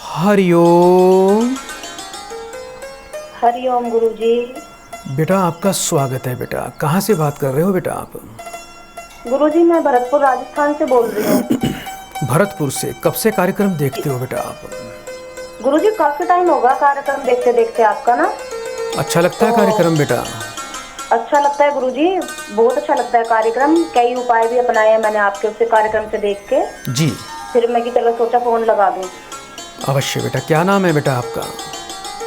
हरिओम। हरिओम गुरुजी। बेटा आपका स्वागत है। बेटा कहाँ से बात कर रहे हो बेटा आप? गुरुजी मैं भरतपुर राजस्थान से बोल रही हूँ। भरतपुर से। कब से कार्यक्रम देखते हो बेटा आप? गुरुजी काफी टाइम होगा कार्यक्रम देखते देखते आपका ना। अच्छा लगता है तो कार्यक्रम बेटा? अच्छा लगता है गुरुजी, बहुत अच्छा लगता है कार्यक्रम। कई उपाय भी अपनाए हैं मैंने आपके उससे कार्यक्रम से देख के। जी। फिर मैं की चलो सोचा फोन लगा दूं। अवश्य बेटा। क्या नाम है बेटा आपका?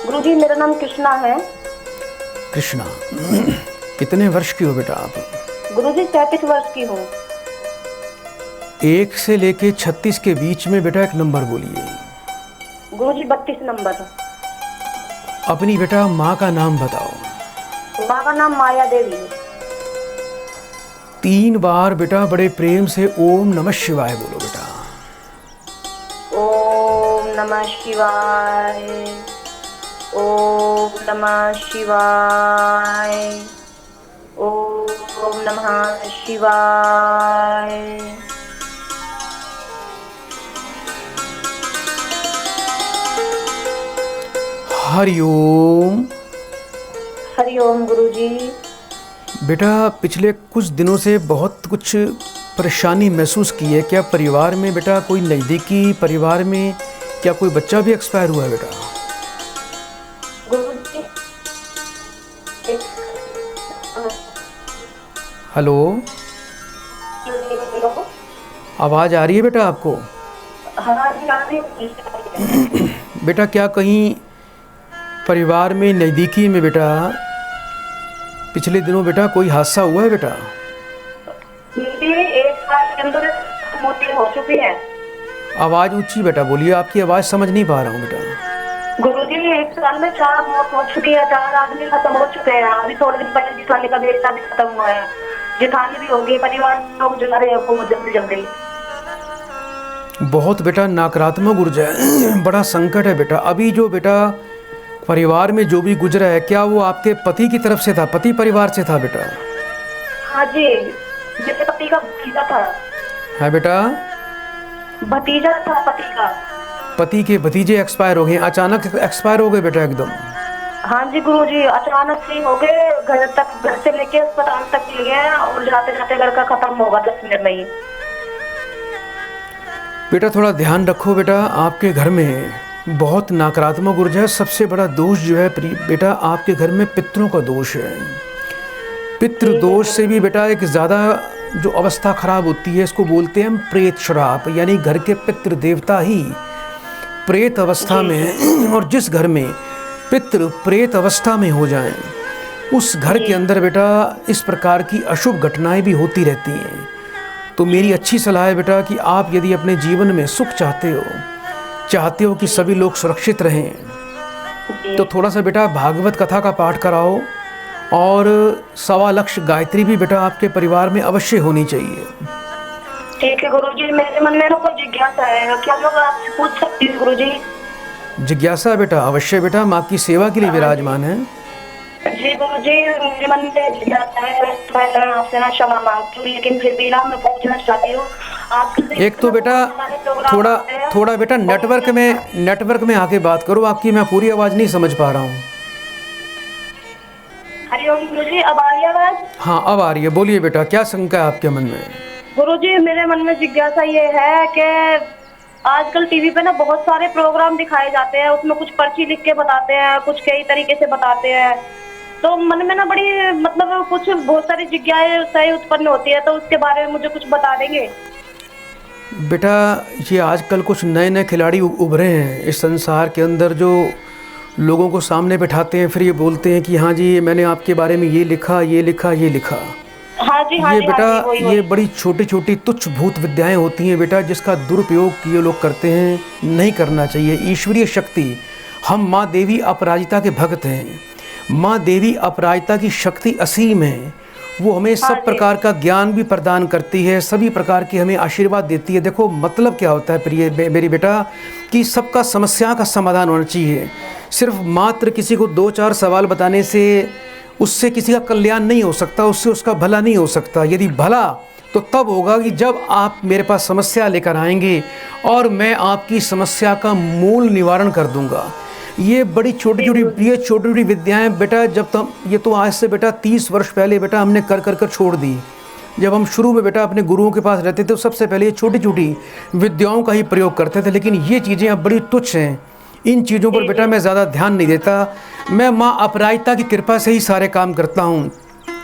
गुरुजी मेरा नाम कृष्णा है। कृष्णा। कितने वर्ष की हो बेटा आप? गुरुजी 33 वर्ष की हूँ। 1 से लेके 36 के बीच में बेटा एक नंबर बोलिए। गुरुजी 32 नंबर। अपनी बेटा माँ का नाम बताओ। माँ का नाम माया देवी। 3 बार बेटा बड़े प्रेम से ओम नमः शिवाय बोलो बेटा। ओम नमः शिवाय, ओम नमः शिवाय, ओम नमः शिवाय। हरिओम। हरिओम गुरुजी। बेटा पिछले कुछ दिनों से बहुत कुछ परेशानी महसूस की है। क्या परिवार में बेटा कोई नज़दीकी परिवार में क्या कोई बच्चा भी एक्सपायर हुआ है बेटा? गुरुजी हेलो, आवाज़ आ रही है बेटा आपको? बेटा क्या कहीं परिवार में नज़दीकी में बेटा पिछले दिनों बेटा कोई हादसा हुआ है बेटा? 1 साल के अंदर मौत हो चुकी है। आवाज़ ऊंची बेटा बोलिए, आपकी आवाज़ समझ नहीं पा रहा हूँ बेटा। गुरुजी 1 साल में 4 मौत हो चुकी है, 4 आदमी खत्म हो चुके हैं। अभी थोड़े दिन पहले जिठानी का बेटा भी खत्म हुआ है। जिठानी भी होगी, परिवार लोग जा रहे हैं बहुत जल्दी जल्दी। बहुत बेटा नकारात्मक ऊर्जा है, बड़ा संकट है बेटा। अभी जो बेटा परिवार में जो भी गुजरा है क्या वो आपके पति की तरफ से था, पति परिवार से था बेटा? हाँ जी, मेरे पति का भतीजा था। है बेटा? भतीजा था पति का। पति के भतीजे एक्सपायर हो गए, अचानक एक्सपायर हो गए बेटा एकदम? हाँ जी गुरुजी, अचानक से हो गए। घर से लेके अस्पताल तक ले गए और जाते जाते लड़का खत्म होगा 10 मिनट में ही। बेटा थोड़ा ध्यान रखो बेटा, आपके घर में बहुत नकारात्मक ऊर्जा है। सबसे बड़ा दोष जो है बेटा आपके घर में पितरों का दोष है। पितृ दोष से भी बेटा एक ज़्यादा जो अवस्था खराब होती है इसको बोलते हैं हम प्रेत श्राप, यानी घर के पितृ देवता ही प्रेत अवस्था में और जिस घर में पितृ प्रेत अवस्था में हो जाएं उस घर के अंदर बेटा इस प्रकार की अशुभ घटनाएं भी होती रहती हैं। तो मेरी अच्छी सलाह है बेटा कि आप यदि अपने जीवन में सुख चाहते हो कि सभी लोग सुरक्षित रहें तो थोड़ा सा बेटा भागवत कथा का पाठ कराओ और 1.25 लक्ष गायत्री भी बेटा आपके परिवार में अवश्य होनी चाहिए। ठीक है गुरुजी, मेरे मन में ना कोई जिज्ञासा है, क्या लोग आपसे पूछ सकती हूँ गुरुजी? जिज्ञासा बेटा अवश्य बेटा, माँ की सेवा के लिए विराजमान है। जी गुरुजी, मेरे मन में जिज्ञासा है। मैं आपसे ना क्षमा मांगती हूँ, लेकिन फिर भी ना मैं पूछना चाहती हूँ आपसे। एक तो बेटा थोड़ा बेटा नेटवर्क में आके बात करो, आपकी मैं पूरी आवाज़ नहीं समझ पा रहा हूँ। हरिओम गुरुजी, अब आ रही है आवाज़? हाँ अब आ रही है, बोलिए बेटा क्या शंका है आपके मन में? गुरुजी मेरे मन में जिज्ञासा ये है कि आजकल टीवी पे ना बहुत सारे प्रोग्राम दिखाए जाते हैं, उसमें कुछ पर्ची लिख के बताते हैं, कुछ कई तरीके से बताते हैं। तो मन में ना बड़ी मतलब कुछ बहुत सारी जिज्ञासाएं उत्पन्न होती है, तो उसके बारे में मुझे कुछ बता देंगे? बेटा ये आजकल कुछ नए नए खिलाड़ी उभरे हैं इस संसार के अंदर, जो लोगों को सामने बैठाते हैं, फिर ये बोलते हैं कि हाँ जी मैंने आपके बारे में ये लिखा ये लिखा ये लिखा। हाँ जी, हाँ ये जी, बेटा हाँ जी, ये बड़ी छोटी छोटी तुच्छ भूत विद्याएं होती हैं बेटा, जिसका दुरुपयोग ये लोग करते हैं, नहीं करना चाहिए। ईश्वरीय शक्ति, हम माँ देवी अपराजिता के भक्त हैं। माँ देवी अपराजिता की शक्ति असीम है, वो हमें हाँ सब जी। प्रकार का ज्ञान भी प्रदान करती है, सभी प्रकार की हमें आशीर्वाद देती है। देखो मतलब क्या होता है प्रिय मेरी बेटा, कि सबका समस्या का समाधान होना चाहिए। सिर्फ मात्र किसी को 2-4 सवाल बताने से उससे किसी का कल्याण नहीं हो सकता, उससे उसका भला नहीं हो सकता। यदि भला तो तब होगा कि जब आप मेरे पास समस्या लेकर आएंगे और मैं आपकी समस्या का मूल निवारण कर दूंगा। ये बड़ी छोटी छोटी विद्याएं बेटा, जब तक ये तो आज से बेटा 30 वर्ष पहले बेटा हमने कर कर कर छोड़ दी। जब हम शुरू में बेटा अपने गुरुओं के पास रहते थे तो सबसे पहले ये छोटी छोटी विद्याओं का ही प्रयोग करते थे, लेकिन ये चीज़ें अब बड़ी तुच्छ हैं। इन चीज़ों पर बेटा मैं ज़्यादा ध्यान नहीं देता। मैं माँ अपराजिता की कृपा से ही सारे काम करता हूँ,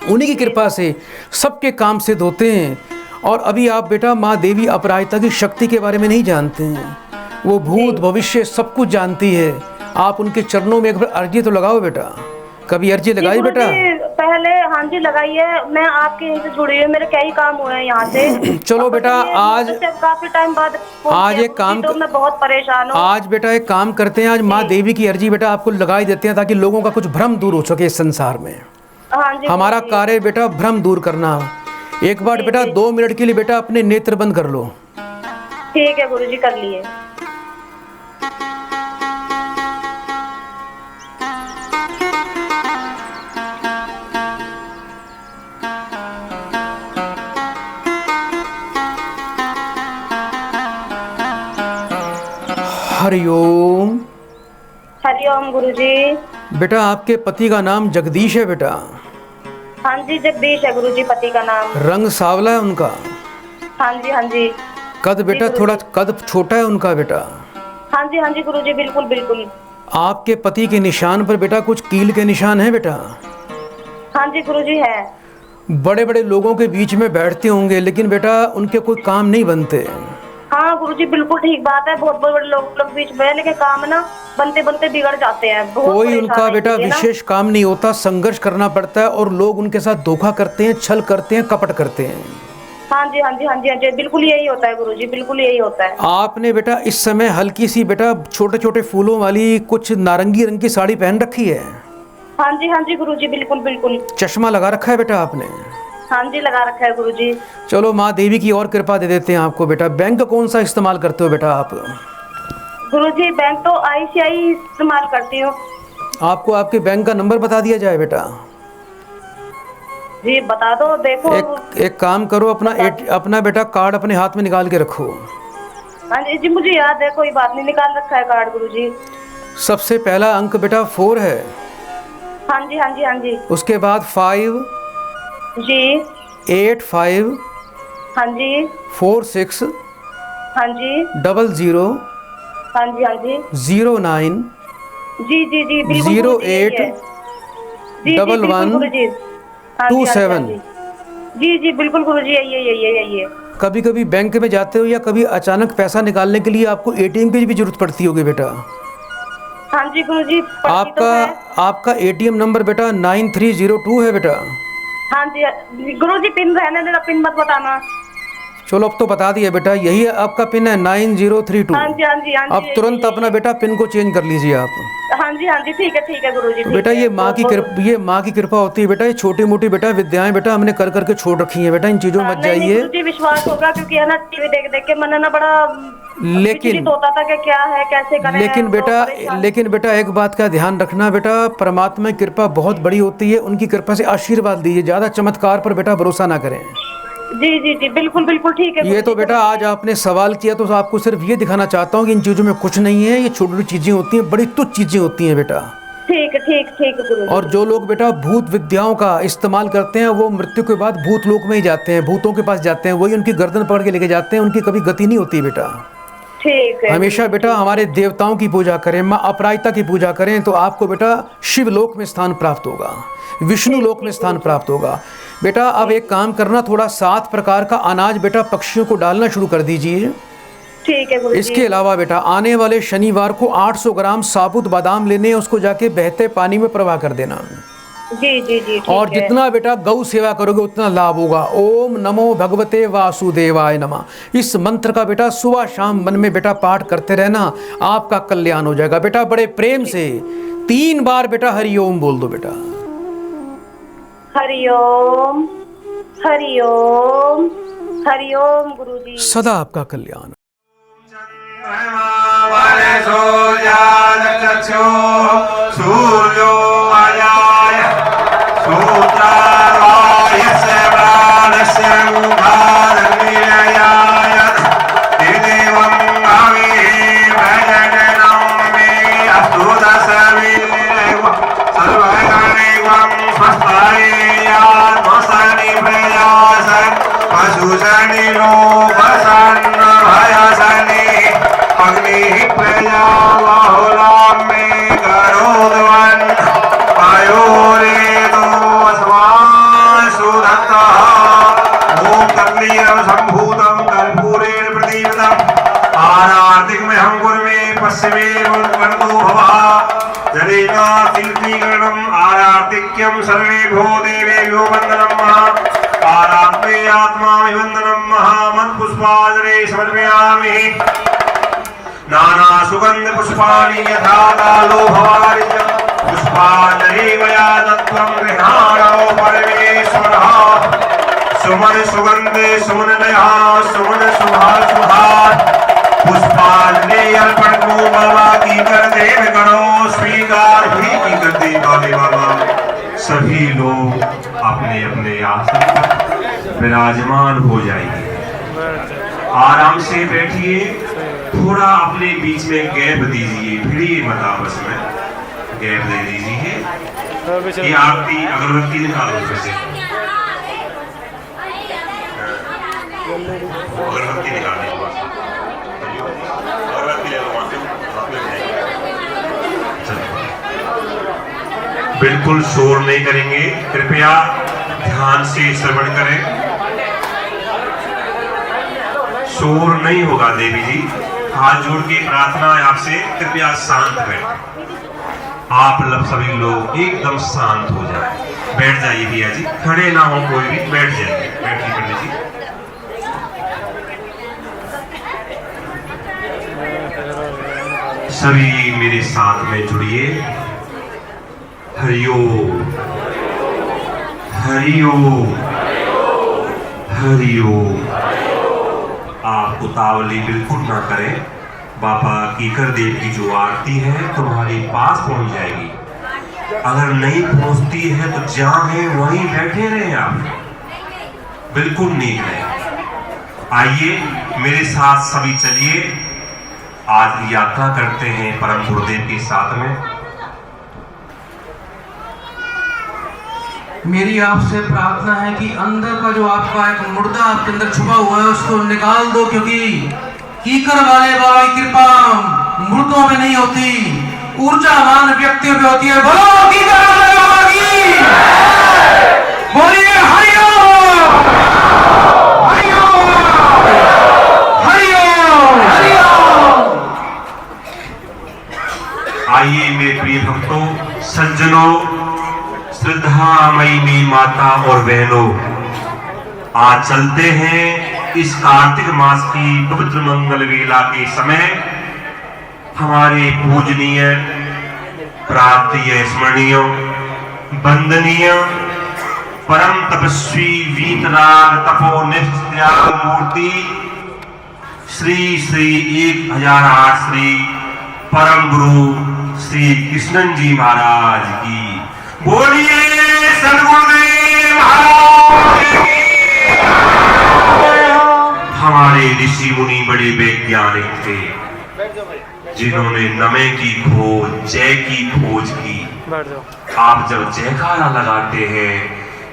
उन्हीं की कृपा से सबके काम सिद्ध होते हैं। और अभी आप बेटा माँ देवी अपराजिता की शक्ति के बारे में नहीं जानते हैं। वो भूत भविष्य सब कुछ जानती है। आप उनके चरणों में एक बार अर्जी तो लगाओ बेटा। कभी अर्जी लगाई बेटा? पहले हाँ जी लगाई है। मैं आपके यहीं से जुड़ी हूँ, मेरे कई काम हुए हैं यहाँ से। चलो बेटा आज काफी टाइम बाद आज एक काम, तो मैं बहुत परेशान हूँ। आज बेटा एक काम करते हैं, आज माँ देवी की अर्जी बेटा आपको लगाई देते हैं ताकि लोगों का कुछ भ्रम दूर हो सके इस संसार में। हाँ जी, हमारा कार्य बेटा भ्रम दूर करना। एक बार बेटा 2 मिनट के लिए बेटा अपने नेत्र बंद कर लो। ठीक है गुरुजी, कर लिए। हरिओम। हरिओम गुरुजी। बेटा आपके पति का नाम जगदीश है बेटा? हाँ जी जगदीश है गुरुजी पति का नाम। रंग सावला है उनका? हाँ जी हाँ जी। कद बेटा थोड़ा कद छोटा है उनका बेटा? हाँ जी गुरुजी, बिल्कुल बिल्कुल। आपके पति के निशान पर बेटा कुछ कील के निशान है बेटा? हाँ जी गुरुजी है। बड़े बड़े लोगों के बीच में बैठते होंगे लेकिन बेटा उनके कोई काम नहीं बनते। हाँ गुरुजी बिल्कुल ठीक बात है। बहुत बड़े लोग बीच में, लेकिन काम ना बनते बनते बिगड़ जाते हैं। कोई उनका बेटा विशेष काम नहीं होता, संघर्ष करना पड़ता है और लोग उनके साथ धोखा करते हैं, छल करते हैं, कपट करते हैं। हाँ जी हाँ जी हाँ जी हाँ जी, बिल्कुल यही होता है गुरुजी, बिल्कुल यही होता है। आपने बेटा इस समय हल्की सी बेटा छोटे छोटे फूलों वाली कुछ नारंगी रंग की साड़ी पहन रखी है? हाँ जी गुरुजी, बिल्कुल बिल्कुल। चश्मा लगा रखा है बेटा आपने? हाँ जी लगा रखा है गुरुजी। चलो माँ देवी की और कृपा दे देते हैं आपको बेटा। बैंक कौन सा इस्तेमाल करते हो बेटा आप? गुरुजी बैंक तो ICICI इस्तेमाल करती हूँ। आपको आपके बैंक का नंबर बता दिया जाए बेटा? जी बता दो। देखो एक काम करो, अपना बेटा कार्ड अपने हाथ में निकाल के रखो। हाँ जी मुझे याद है, कोई बात नहीं, निकाल रखा है कार्ड गुरुजी। सबसे पहला अंक बेटा 4 है। हाँ जी हाँ जी हाँ जी। उसके बाद 5 जी 8 5 हाँ जी 4 6 हाँ जी 00 हाँ जी हाँ जी 09 जी बिल्कुल 08 11 27। जी बिल्कुल गुरुजी, यही है। कभी कभी बैंक में जाते हो या कभी अचानक पैसा निकालने के लिए आपको ATM की भी जरूरत पड़ती होगी बेटा? हाँ जी गुरुजी। आपका ATM नंबर बेटा 9302 है बेटा? हाँ जी गुरुजी, पिन रहने देना, पिन मत बताना। चलो अब तो बता दिया बेटा, यही आपका पिन है 9032। हाँ जी अब तुरंत अपना बेटा पिन को चेंज कर लीजिए आप। हाँ जी ठीक है गुरुजी। तो बेटा ये माँ की कृपा होती है बेटा। ये छोटी मोटी बेटा विद्याएं बेटा हमने कर करके छोड़ रखी है बेटा, इन चीजों में मत जाइए। गुरुजी विश्वास होगा, क्योंकि है ना टीवी देख देख के मन ना बड़ा लेकिन होता था कि क्या है कैसे करें। लेकिन बेटा एक बात का ध्यान रखना बेटा, परमात्मा की कृपा बहुत बड़ी होती है, उनकी कृपा से आशीर्वाद दीजिए। ज्यादा चमत्कार पर बेटा भरोसा ना करें। जी बिल्कुल ठीक है। ये तो बेटा आज आपने सवाल किया तो आपको सिर्फ ये दिखाना चाहता हूँ कि इन चीज़ों में कुछ नहीं है। ये छोटी छोटी चीज़ें होती हैं, बड़ी तुच्छ चीज़ें होती हैं बेटा। ठीक है। और जो लोग बेटा भूत विद्याओं का इस्तेमाल करते हैं वो मृत्यु के बाद भूत लोक में ही जाते हैं, भूतों के पास जाते हैं, वही उनकी गर्दन पकड़ के लेके जाते हैं, उनकी कभी गति नहीं होती बेटा। ठीक है। हमेशा बेटा हमारे देवताओं की पूजा करें, माँ अपराजिता की पूजा करें तो आपको बेटा शिव लोक में स्थान प्राप्त होगा, विष्णु लोक में स्थान प्राप्त होगा। बेटा अब एक काम करना, थोड़ा 7 प्रकार का अनाज बेटा पक्षियों को डालना शुरू कर दीजिए। ठीक है गुरुजी। इसके अलावा बेटा आने वाले शनिवार को 800 ग्राम साबुत बादाम लेने, उसको जाके बहते पानी में प्रवाह कर देना। जी और जितना बेटा गौ सेवा करोगे उतना लाभ होगा। ओम नमो भगवते वासुदेवाय नमः, इस मंत्र का बेटा सुबह शाम मन में बेटा पाठ करते रहना, आपका कल्याण हो जाएगा। बेटा बड़े प्रेम से 3 बार बेटा हरिओम बोल दो बेटा। हरिओम। हरिओम हरिओम गुरुजी। सदा आपका कल्याण। सूर्यो अजाय सूत्रार्वायस्य प्राणस्य मुखादग्निरयाय देवं अविः भजनं मे अस्तु दशविदेव सर्वगणेवं स्वस्तायात्मसनि प्रयास पशुसनि लोकसन्न भयसनि अग्निः प्रजा बहुलां मे करोद्वन् पयोरेतो अस्मासु दत्तः ॐ तत्लीनं सम्भूतं कर्पूरेण प्रदीप्तम् आरार्तिकमहं कुर्मे पश्चिमे वरदो भवः जलेन तिलतीकरणम् आरार्तिक्यं सर्वेभ्यो देवेभ्यो वन्दनं महा आरात्मे आत्मा वन्दनं महामत्पुष्पाजरे समर्पयामि नाना सुगंध पुष्पाणि यथा कालो भवारिजं पुष्पाञ्जलिवया दत्तं गृहाणो परमेश्वरः सुमन सुगंधे सुमनलयः सुमन सुभाषुभात् पुष्पाञ्जलि अर्पण को बाबा की कर देव गणो स्वीकार भी की कर दे वाले बाबा। सभी लोग अपने अपने आसन पर विराजमान हो जाएंगे। आराम से बैठिए, थोड़ा अपने बीच में गैप दीजिए, भिड़िए मत आपस में, गैप दे दीजिए। ये आरती अगरबत्ती निकालो से, अगरबत्ती निकालने के बाद अगरबत्ती ले लो वहां से, बिल्कुल शोर नहीं करेंगे, कृपया ध्यान से श्रवण करें। शोर नहीं होगा देवी जी। हाथ जोड़ के प्रार्थना है आपसे, कृपया शांत बैठे। आप लोग सभी लोग एकदम शांत हो जाए, बैठ जाइए भैया जी, खड़े ना हो कोई भी, बैठ जाइए, बैठिए पंडित जी। सभी मेरे साथ में जुड़िए। हरिओम हरिओम हरिओम। आप उतावली बिल्कुल ना करें, बाबा कीकर देव की जो आरती है तुम्हारे पास पहुंच जाएगी। अगर नहीं पहुंचती है तो जहां है वहीं बैठे रहे आप, बिल्कुल नहीं रहे। आइए मेरे साथ सभी चलिए, आज यात्रा करते हैं परम गुरुदेव के साथ में। मेरी आपसे प्रार्थना है कि अंदर का जो आपका एक मुर्दा आपके अंदर छुपा हुआ है उसको निकाल दो, क्योंकि कीकर वाले बाबा की कृपा मुर्दों में नहीं होती, ऊर्जावान व्यक्तियों में होती है। बोलो कीकर वाले बाबा की, बोलिए हरिओम हरिओम हरिओम हरिओम। आइए मेरे प्रिय भक्तों, सज्जनों, श्रद्धामयी माता और बहनों, आज चलते हैं इस कार्तिक मास की पवित्र मंगल वेला के समय हमारे पूजनीय, प्राप्तीय, स्मरणीय, वंदनीय, परम तपस्वी, वीतराग, तपोनिष्ठ, त्याग मूर्ति श्री श्री 1008 श्री परम गुरु श्री कृष्णन जी महाराज की बोलिए। सद्गुरुदेव महाराज की। हमारे ऋषि मुनि बड़े वैज्ञानिक थे जिन्होंने नमे की खोज, जय की खोज की। आप जब जयकारा लगाते हैं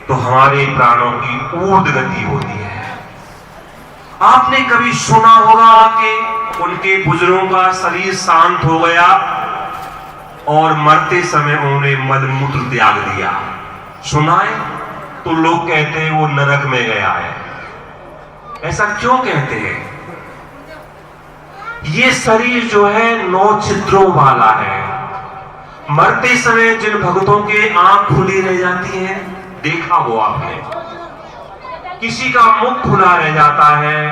तो हमारे प्राणों की ऊर्ध्व गति होती है। आपने कभी सुना होगा कि उनके बुजुर्गों का शरीर शांत हो गया और मरते समय उन्होंने मलमूत्र त्याग दिया, सुना है? तो लोग कहते हैं वो नरक में गया है। ऐसा क्यों कहते हैं? ये शरीर जो है 9 छिद्रों वाला है। मरते समय जिन भक्तों के आंख खुली रह जाती है, देखा हो आपने, किसी का मुख खुला रह जाता है,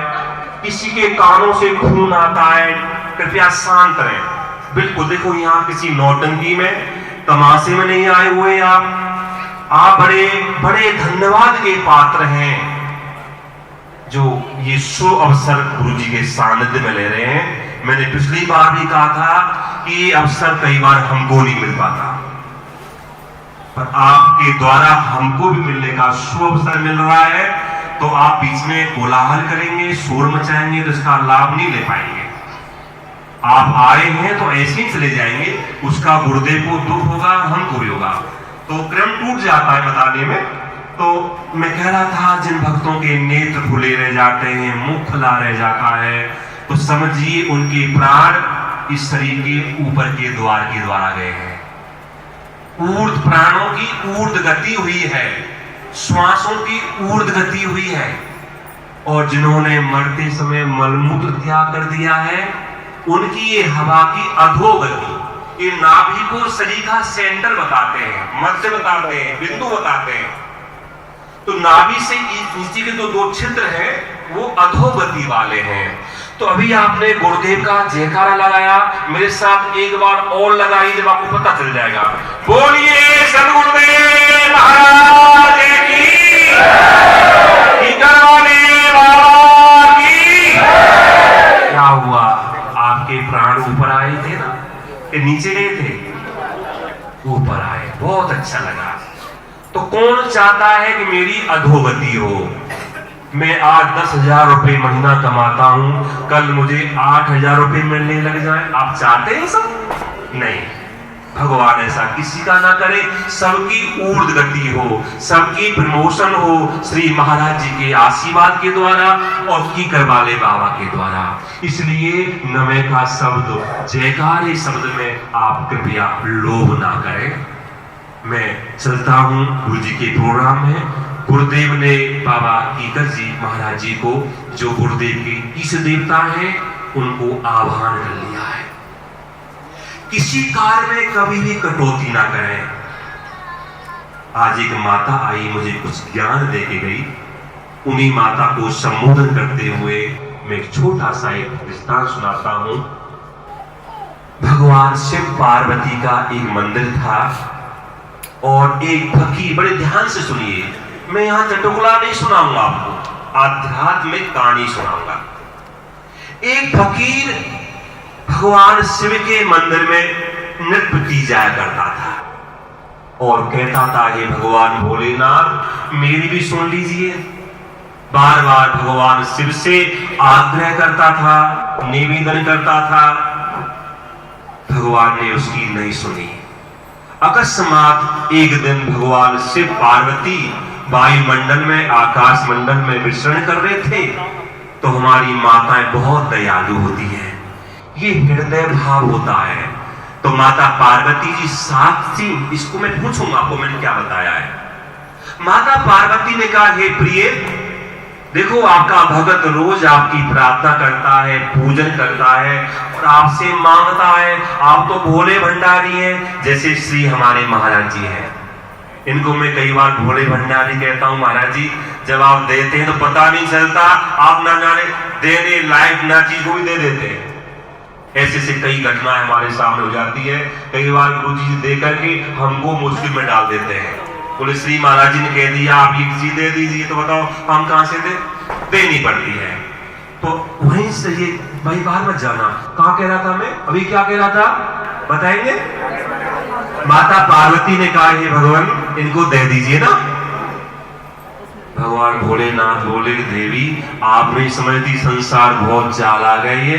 किसी के कानों से खून आता है। कृपया शांत रहें, बिल्कुल। देखो यहाँ किसी नौटंकी में, तमाशे में नहीं आए हुए आप, आप बड़े बड़े धन्यवाद के पात्र हैं जो ये शुभ अवसर गुरु जी के सानिध्य में ले रहे हैं। मैंने पिछली बार भी कहा था कि ये अवसर कई बार हमको नहीं मिल पाता, पर आपके द्वारा हमको भी मिलने का शुभ अवसर मिल रहा है। तो आप बीच में कोलाहल करेंगे, शोर मचाएंगे तो इसका लाभ नहीं ले पाएंगे। आप आए हैं तो ऐसे ही चले जाएंगे, उसका गुरुदेव को दुख होगा, हमको भी होगा, तो क्रम टूट जाता है बताने में। तो मैं कह रहा था जिन भक्तों के नेत्र खुले रह जाते हैं, मुख खुला रह जाता है, तो समझिए उनके प्राण इस शरीर के ऊपर के द्वार के द्वारा गए हैं। ऊर्ध्व प्राणों की ऊर्ध्व गति हुई है, श्वासों की ऊर्ध्व गति हुई है। और जिन्होंने मरते समय मलमूत्र त्याग कर दिया है, उनकी ये हवा की अधोगति, ये नाभि को शरीर का सेंटर बताते हैं, मध्य बताते हैं, बिंदु बताते हैं। तो नाभि से नीचे के जो दो छिद्र हैं वो अधोगति वाले हैं। तो अभी आपने गुरुदेव का जयकारा लगाया, मेरे साथ एक बार और लगाइए, जब आपको पता चल जाएगा। बोलिए सदगुरुदेव महाराज की, बाबा की। क्या हुआ, आपके प्राण ऊपर आए थे ना, कि नीचे गए थे? ऊपर आए, बहुत अच्छा लगा। तो कौन चाहता है कि मेरी अधोगति हो? मैं आज 10,000 रुपए महीना कमाता हूं, कल मुझे 8,000 रुपए मिलने लग जाए, आप चाहते हैं सब? नहीं, भगवान ऐसा किसी का ना करे। सबकी ऊर्ध्व गति हो, सबकी प्रमोशन हो श्री महाराज जी के आशीर्वाद के द्वारा और की करवाले बाबा के द्वारा। इसलिए नमः का शब्द, जयकारे शब्द में आप कृपया लोभ ना करें। मैं चलता हूं गुरु जी के प्रोग्राम में। गुरुदेव ने बाबा कीकर जी महाराज जी को, जो गुरुदेव के इष्ट देवता हैं, उनको आह्वान कर लिया है। किसी कार्य में कभी भी कटौती ना करें। आज एक माता आई, मुझे कुछ ज्ञान दे के गई। उन्हीं माता को संबोधन करते हुए मैं एक छोटा सा एक दृष्टांत सुनाता हूं। भगवान शिव पार्वती का एक मंदिर था और एक फकीर, बड़े ध्यान से सुनिए, मैं यहां चटुकला नहीं सुनाऊंगा आपको, आध्यात्मिक कहानी सुनाऊंगा। एक फकीर भगवान शिव के मंदिर में नृत्य की जाया करता था और कहता था, हे भगवान भोलेनाथ मेरी भी सुन लीजिए। बार बार भगवान शिव से आग्रह करता था, निवेदन करता था। भगवान ने उसकी नहीं सुनी। अकस्मात एक दिन भगवान शिव पार्वती वायुमंडल में, आकाश मंडल में विचरण कर रहे थे। तो हमारी माताएं बहुत दयालु होती हैं, ये हृदय भाव होता है। तो माता पार्वती जी साथ थी, इसको मैं पूछूंगा आपको मैंने क्या बताया है। माता पार्वती ने कहा, हे प्रिय, देखो आपका भगत रोज आपकी प्रार्थना करता है, पूजन करता है और आपसे मांगता है। आप तो भोले भंडारी हैं, जैसे श्री हमारे महाराज जी हैं। इनको मैं कई बार भोले भंडारी कहता हूं। महाराज जी जब आप देते हैं तो पता नहीं चलता, आप ना जाने देने लायक ना चीज को भी दे देते हैं। ऐसे से कई घटनाएं हमारे सामने हो जाती है। कई बार गुरु जी दे करके हमको मुश्किल में डाल देते हैं। बोले श्री महाराज जी ने कह दिया आप ये चीज दे दीजिए, तो बताओ हम कहां से देनी पड़ती है। तो वहीं से ये भाई बाहर मत जाना। कहां कह रहा था मैं, अभी क्या कह रहा था बताएंगे। माता पार्वती ने कहा, हे भगवान इनको दे दीजिए ना। भगवान भोलेनाथ बोले, देवी आप नहीं समझती, संसार बहुत चालाक है, ये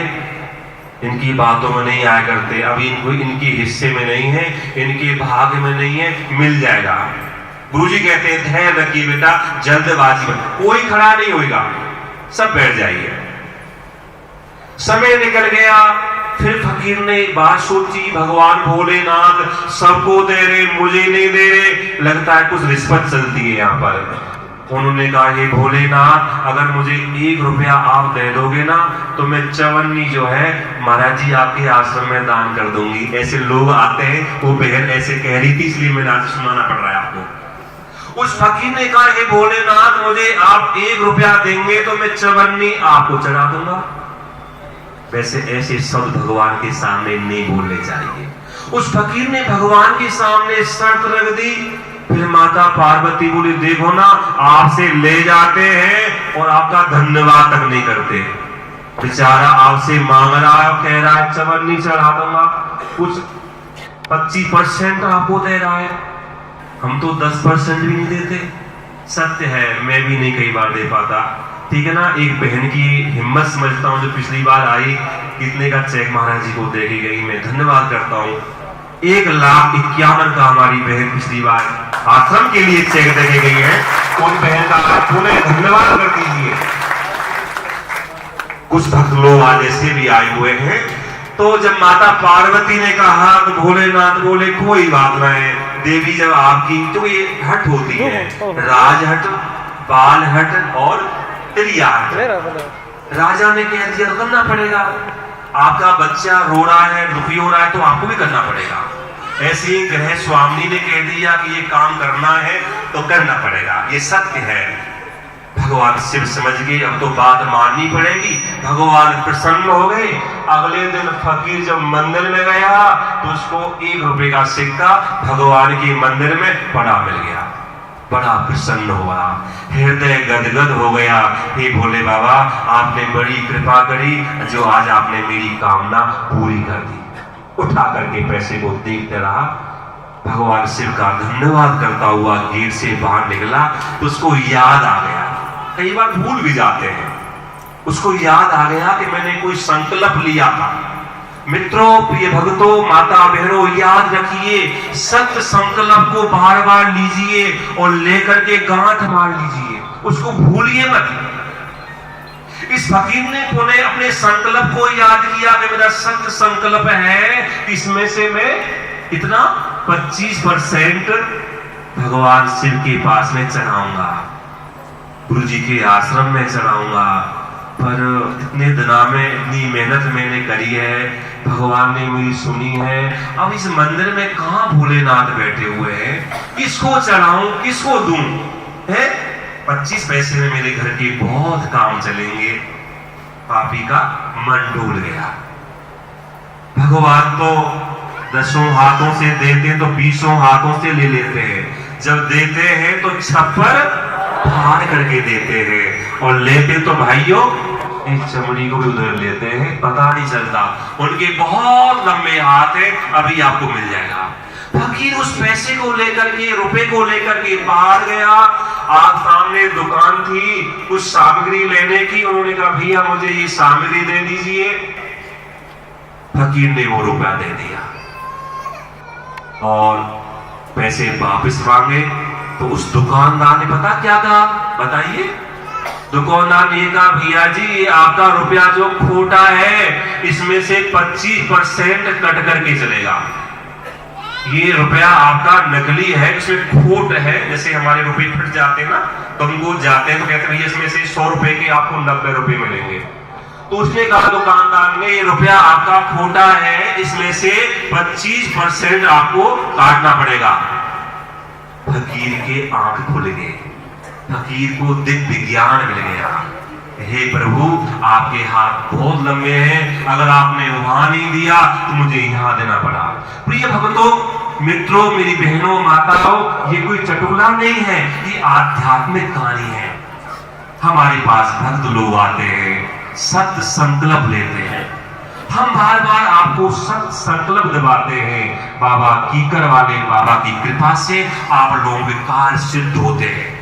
इनकी बातों में नहीं आया करते। अभी इनको इनके हिस्से में नहीं है, इनके भाग्य में नहीं है, मिल जाएगा। गुरुजी कहते हैं धैर्य रखिए बेटा, जल्दबाजी में कोई खड़ा नहीं होगा, सब बैठ जाइए। समय निकल गया, फिर फकीर ने बात सोची, भगवान भोलेनाथ सबको दे रहे, मुझे नहीं दे रहे, लगता है कुछ रिश्वत चलती है यहाँ पर। उन्होंने कहा, हे भोलेनाथ अगर मुझे 1 रुपया आप दे दोगे ना तो मैं चवन्नी जो है महाराज जी आपके आश्रम में दान कर दूंगी। ऐसे लोग आते हैं, वो बहन ऐसे कह रही थी इसलिए मैंने आज सुनाना पड़ रहा है आपको। उस फकीर ने कहा, हे भोलेनाथ मुझे आप 1 रुपया देंगे तो मैं चवन्नी आपको चढ़ा दूंगा। वैसे ऐसे शब्द भगवान के सामने नहीं बोलने चाहिए। उस फकीर ने भगवान के सामने शर्त रख दी, फिर माता पार्वती बोली देखो ना, आपसे ले जाते हैं और आपका धन्यवाद तक नहीं करते। बेचारा आपसे मांग रहा है, कह रहा है चवन्नी चढ़ा दूंगा, कुछ 25% आपको दे रहा है, हम तो 10% भी नहीं देते। सत्य है, मैं भी नहीं कई बार दे पाता, ठीक है ना। एक बहन की हिम्मत समझता हूँ जो पिछली बार आई, कितने का चेक महाराज जी को दे के गई, मैं धन्यवाद करता हूँ। 1,51,000 का हमारी बहन पिछली बार आश्रम के लिए चेक दे के गई है। उन बहन का पुनः धन्यवाद कर दीजिए। कुछ भक्त लोग आज ऐसे भी आए हुए हैं। तो जब माता पार्वती ने कहा तो भोलेनाथ बोले कोई बात नहीं, देवी जब आपकी, तो ये हट होती है, राजहट, बाल हट और त्रिया हट। राजा ने कह दिया तो करना पड़ेगा, आपका बच्चा रो रहा है, दुखी हो रहा है, तो आपको भी करना पड़ेगा। ऐसे ही ग्रह स्वामी ने कह दिया कि ये काम करना है तो करना पड़ेगा, ये सत्य है। भगवान शिव समझ गए, अब तो बात माननी पड़ेगी। भगवान प्रसन्न हो गए। अगले दिन फकीर जब मंदिर में गया तो उसको 1 रुपए का सिक्का भगवान के मंदिर में पड़ा मिल गया। बड़ा प्रसन्न हुआ, हृदय गदगद हो गया। हे भोले बाबा, आपने बड़ी कृपा करी, जो आज आपने मेरी कामना पूरी कर दी। उठा करके पैसे को देखते रहा, भगवान शिव का धन्यवाद करता हुआ गेट से बाहर निकला तो उसको याद आ गया, कई बार भूल भी जाते हैं, उसको याद आ गया कि मैंने कोई संकल्प लिया था। मित्रों, प्रिय भक्तों, माता बहनों, याद रखिए, सत्य संकल्प को बार बार लीजिए और लेकर के गांठ मार लीजिए, उसको भूलिए मत। इस फकीर ने पुनः अपने संकल्प को याद किया कि मेरा सत्य संकल्प है, इसमें से मैं इतना 25% भगवान शिव के पास में चढ़ाऊंगा, गुरु जी के आश्रम में चढ़ाऊंगा। पर इतने दिनों में इतनी मेहनत मैंने करी है, भगवान ने मेरी सुनी है, अब इस मंदिर में कहाँ भोलेनाथ बैठे हुए हैं, किसको चढ़ाऊं, किसको दूं? है 25 पैसे में मेरे घर के बहुत काम चलेंगे। पापी का मन डूल गया। भगवान तो 10 हाथों से देते तो 20 हाथों से ले लेते हैं, जब देते हैं तो छप्पर फाड़ करके देते हैं, और लेते तो भाइयों एक चमड़ी को भी उधर लेते हैं, पता नहीं चलता। उनके बहुत लंबे हाथ हैं, अभी आपको मिल जाएगा। फकीर उस पैसे को लेकर के, रुपए को लेकर के बाहर गया। आप सामने दुकान थी कुछ सामग्री लेने की, उन्होंने कहा भैया मुझे ये सामग्री दे दीजिए। फकीर ने वो रुपया दे दिया और पैसे वापस मांगे तो उस दुकानदार ने पता क्या कहा, बताइए? दुकानदार ने कहा भैया जी, ये आपका रुपया जो खोटा है इसमें से 25% कट करके चलेगा। ये रुपया आपका नकली है, इसमें खोट है। जैसे हमारे रुपए फट जाते हैं ना, तो हमको जाते हैं तो कहते हैं भैया इसमें से 100 रुपए के आपको 90 रुपए मिलेंगे। तो उसने कहा दुकानदार ने, ये रुपया आपका खोटा है, इसमें से 25% आपको काटना पड़ेगा। फकीर के आंख खुल गए, फकीर को दिव्य ज्ञान मिल गया। हे प्रभु, आपके हाथ बहुत लंबे हैं, अगर आपने वहां नहीं दिया तो मुझे यहां देना पड़ा। प्रिय भक्तों, मित्रों, मेरी बहनों, माताओं, ये कोई चटुला नहीं है, ये आध्यात्मिक कहानी है। हमारे पास भक्त लोग आते हैं, सत्य संकल्प लेते हैं, हम बार बार आपको सत्य संकल्प दिलाते हैं। बाबा कीकर वाले बाबा की कृपा से आप लोगों के कार्य सिद्ध होते हैं।